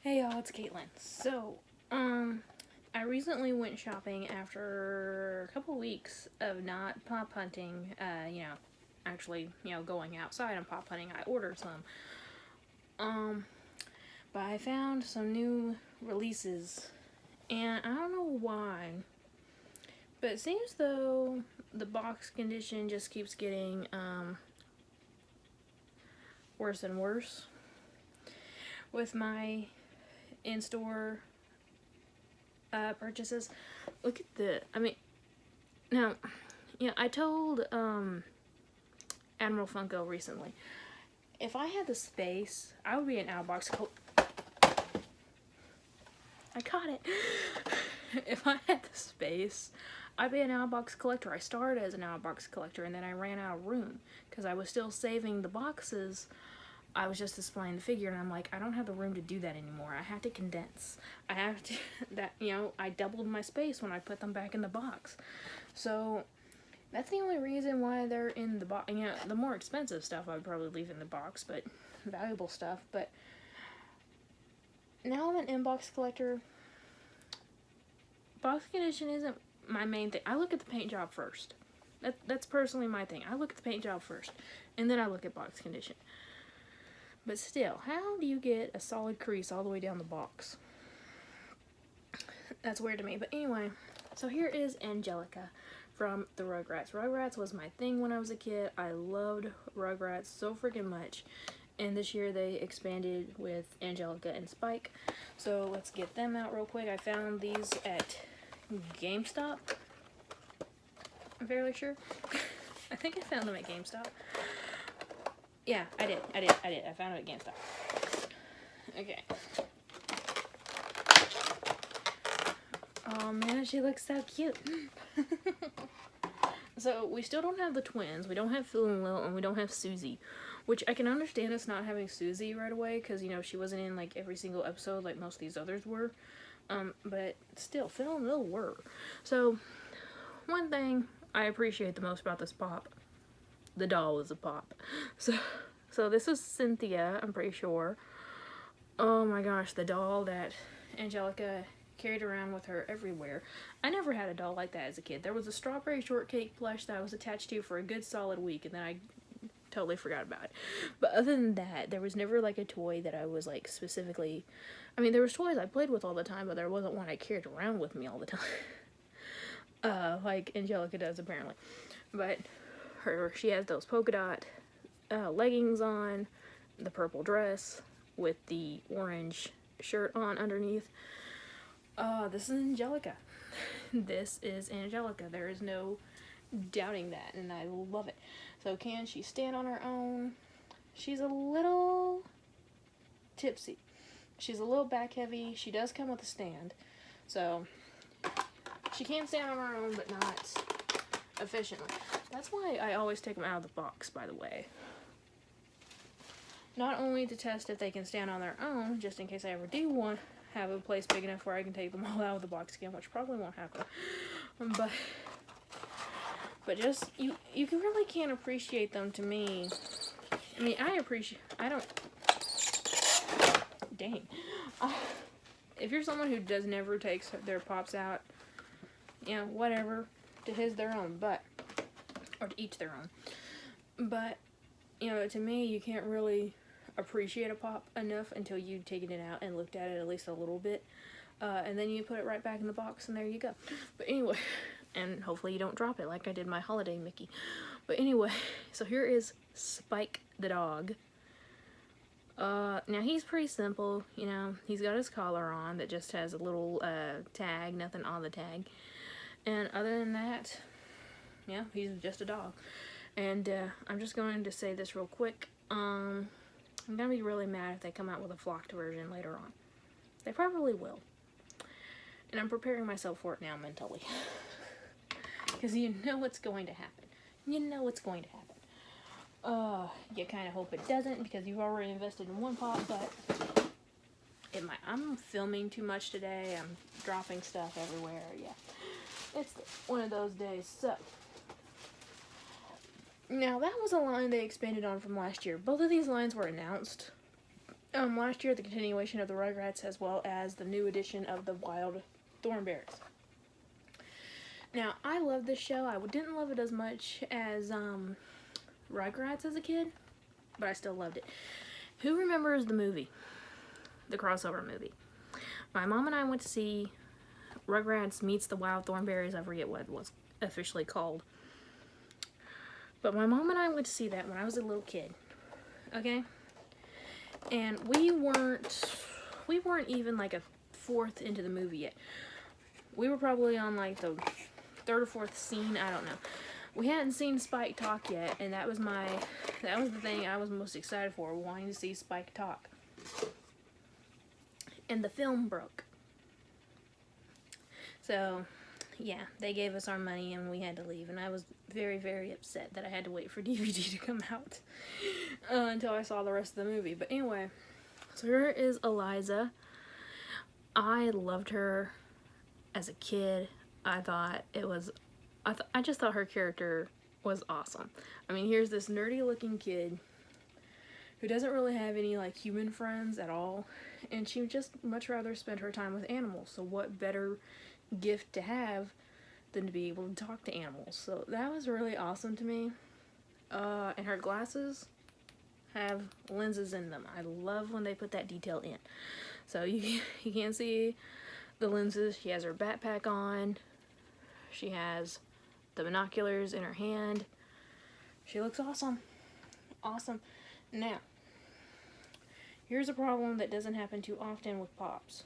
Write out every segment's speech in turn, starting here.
Hey y'all, it's Caitlin. I recently went shopping after a couple weeks of not pop hunting, actually, going outside and pop hunting. I ordered some. But I found some new releases, and I don't know why, but it seems though the box condition just keeps getting, worse and worse with my in-store purchases. Look at I told Admiral Funko recently, if I had the space, I would be an out-of-box I caught it. If I had the space, I'd be an out-of-box collector. I started as an out-of-box collector, and then I ran out of room because I was still saving the boxes. I was just displaying the figure, and I'm like, I don't have the room to do that anymore. I have to condense. I have to, I doubled my space when I put them back in the box. So, that's the only reason why they're in the box. The more expensive stuff I would probably leave in the box, but valuable stuff. But now I'm an inbox collector. Box condition isn't my main thing. I look at the paint job first. That's personally my thing. I look at the paint job first, and then I look at box condition. But still, how do you get a solid crease all the way down the box? That's weird to me. But anyway, so here is Angelica from the Rugrats. Rugrats was my thing when I was a kid. I loved Rugrats so freaking much. And this year they expanded with Angelica and Spike. So let's get them out real quick. I found these at GameStop. I'm fairly sure. I think I found them at GameStop. Yeah, I did. I found it at GameStop. Okay. Oh man, she looks so cute. So, we still don't have the twins. We don't have Phil and Lil, and we don't have Susie. Which, I can understand us not having Susie right away, because, she wasn't in, like, every single episode like most of these others were. But still, Phil and Lil were. So, one thing I appreciate the most about this pop, the doll is a pop. So this is Cynthia, I'm pretty sure. Oh my gosh, the doll that Angelica carried around with her everywhere. I never had a doll like that as a kid. There was a strawberry shortcake plush that I was attached to for a good solid week, and then I totally forgot about it. But other than that, there was never like a toy that I was like specifically... there was toys I played with all the time, but there wasn't one I carried around with me all the time. Like Angelica does apparently. But she has those polka dot leggings on, the purple dress with the orange shirt on underneath. This is Angelica. This is Angelica. There is no doubting that, and I love it. So can she stand on her own? She's a little tipsy. She's a little back heavy. She does come with a stand. So she can stand on her own, but not efficiently. That's why I always take them out of the box, by the way. Not only to test if they can stand on their own, just in case I ever do have a place big enough where I can take them all out of the box again, which probably won't happen. But just, you really can't appreciate them to me. Dang. If you're someone who never takes their pops out, whatever, to their own, or to each their own. But, to me, you can't really appreciate a pop enough until you've taken it out and looked at it at least a little bit. And then you put it right back in the box, and there you go. But anyway, and hopefully you don't drop it like I did my holiday Mickey. But anyway, so here is Spike the dog. Now he's pretty simple, he's got his collar on that just has a little tag, nothing on the tag. And other than that, he's just a dog. And I'm just going to say this real quick. I'm going to be really mad if they come out with a flocked version later on. They probably will. And I'm preparing myself for it now mentally. Because you know what's going to happen. You know what's going to happen. You kind of hope it doesn't because you've already invested in one pop, but it might. I'm filming too much today. I'm dropping stuff everywhere. Yeah. It's one of those days. So, now that was a line they expanded on from last year. Both of these lines were announced last year, the continuation of the Rugrats, as well as the new edition of the Wild Thornberrys. Now, I love this show. I didn't love it as much as Rugrats as a kid, but I still loved it. Who remembers the movie? The crossover movie. My mom and I went to see Rugrats Meets the Wild Thornberrys. I forget what it was officially called. But my mom and I went to see that when I was a little kid. Okay? And we weren't even like a fourth into the movie yet. We were probably on like the third or fourth scene, I don't know. We hadn't seen Spike talk yet, and that was the thing I was most excited for, wanting to see Spike talk. And the film broke. So, yeah, they gave us our money and we had to leave, and I was very, very upset that I had to wait for DVD to come out until I saw the rest of the movie. But anyway, so here is Eliza. I loved her as a kid. I just thought her character was awesome. I mean, here's this nerdy looking kid who doesn't really have any like human friends at all, and she would just much rather spend her time with animals. So what better gift to have than to be able to talk to animals? So that was really awesome to me. And her glasses have lenses in them. I love when they put that detail in. So you can't see the lenses. She has her backpack on. She has the binoculars in her hand. She looks awesome. Awesome. Now, here's a problem that doesn't happen too often with Pops.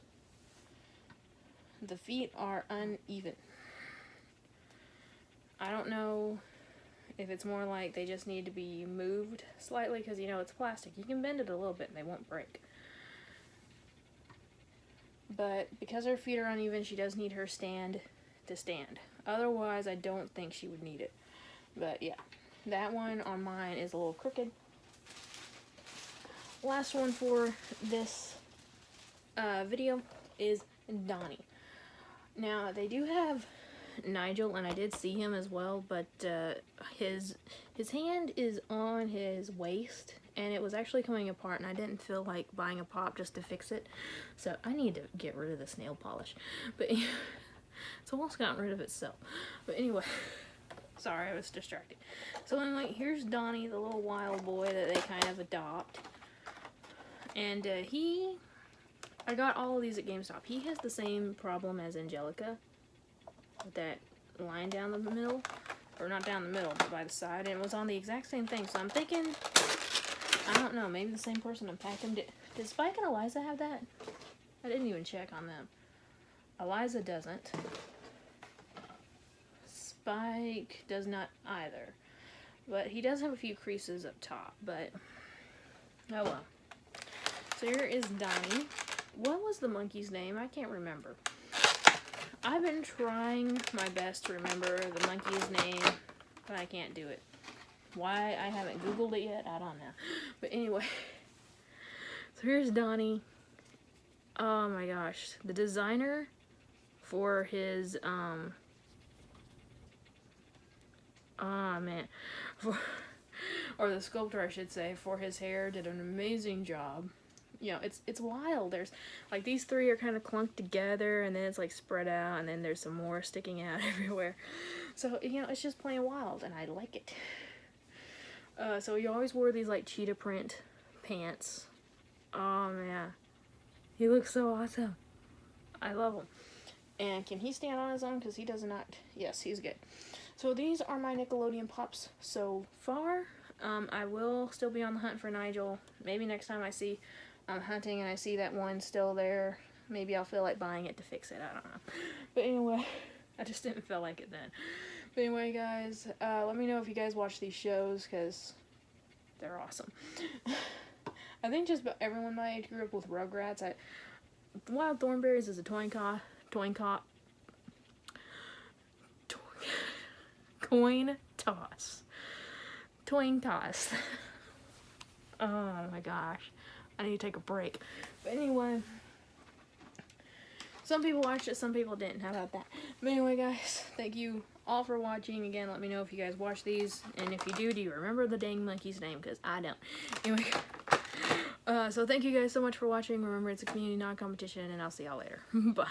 The feet are uneven. I don't know if it's more like they just need to be moved slightly, because, you know, it's plastic. You can bend it a little bit and they won't break. But because her feet are uneven, she does need her stand to stand. Otherwise, I don't think she would need it. But yeah, that one on mine is a little crooked. Last one for this video is Donnie. Now, they do have Nigel, and I did see him as well, but his hand is on his waist, and it was actually coming apart, and I didn't feel like buying a pop just to fix it, so I need to get rid of this nail polish. But it's almost gotten rid of itself. But anyway, sorry, I was distracted. So anyway, here's Donnie, the little wild boy that they kind of adopt, and I got all of these at GameStop. He has the same problem as Angelica, with that line down the middle, or not down the middle, but by the side, and it was on the exact same thing. So I'm thinking, I don't know, maybe the same person unpacked them. Did Spike and Eliza have that? I didn't even check on them. Eliza doesn't. Spike does not either. But he does have a few creases up top, but oh well. So here is Donnie. What was the monkey's name? I can't remember. I've been trying my best to remember the monkey's name, but I can't do it. Why I haven't Googled it yet, I don't know. But anyway, so here's Donnie. Oh my gosh. The designer for his, or the sculptor, I should say, for his hair did an amazing job. You know, it's wild. There's, like, these three are kind of clunked together, and then it's, like, spread out, and then there's some more sticking out everywhere. So, you know, it's just plain wild, and I like it. So he always wore these, like, cheetah print pants. Oh, man. He looks so awesome. I love him. And can he stand on his own? Because he does not. Yes, he's good. So these are my Nickelodeon Pops so far. I will still be on the hunt for Nigel. Maybe next time I'm hunting and I see that one still there, maybe I'll feel like buying it to fix it. I don't know. But anyway, I just didn't feel like it then. But anyway, guys, let me know if you guys watch these shows, because they're awesome. I think just about everyone my age grew up with Rugrats. Wild Thornberrys is a coin toss. Oh my gosh. I need to take a break. But anyway, some people watched it, some people didn't. How about that? But anyway, guys, thank you all for watching. Again, let me know if you guys watch these, and if you do you remember the dang monkey's name? Because I don't. Anyway, So thank you guys so much for watching. Remember, it's a community, not a competition, and I'll see y'all later. Bye.